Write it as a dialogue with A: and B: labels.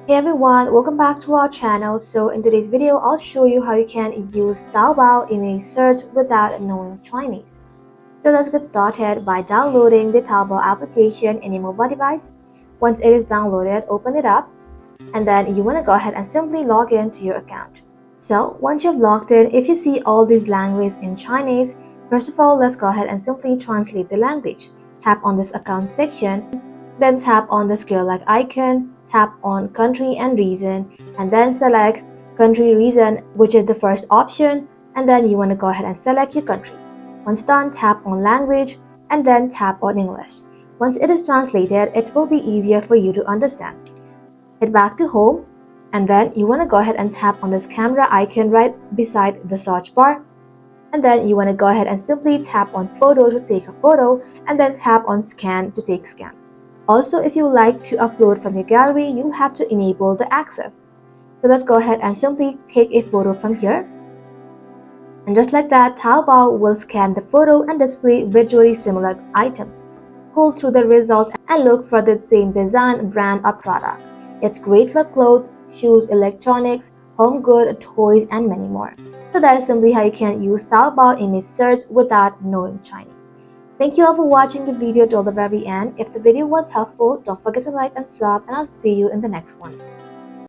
A: Hey everyone, welcome back to our channel. So in today's video, I'll show you how you can use Taobao image search without knowing Chinese. So let's get started by downloading the Taobao application in your mobile device. Once it is downloaded, open it up and then you want to go ahead and simply log in to your account. So once you've logged in, if you see all these languages in Chinese, first of all, let's go ahead and simply translate the language. Tap on this account section, then tap on the scale-like icon, tap on country and region, and then select country region, which is the first option, and then you want to go ahead and select your country. Once done, tap on language, and then tap on English. Once it is translated, it will be easier for you to understand. Head back to home, and then you want to go ahead and tap on this camera icon right beside the search bar. And then you want to go ahead and simply tap on photo to take a photo, and then tap on scan to take scan. Also, if you like to upload from your gallery, you'll have to enable the access. So let's go ahead and simply take a photo from here. And just like that, Taobao will scan the photo and display visually similar items. Scroll through the result and look for the same design, brand, or product. It's great for clothes, shoes, electronics, home goods, toys, and many more. So that is simply how you can use Taobao image search without knowing Chinese. Thank you all for watching the video till the very end. If the video was helpful, don't forget to like and sub, and I'll see you in the next one.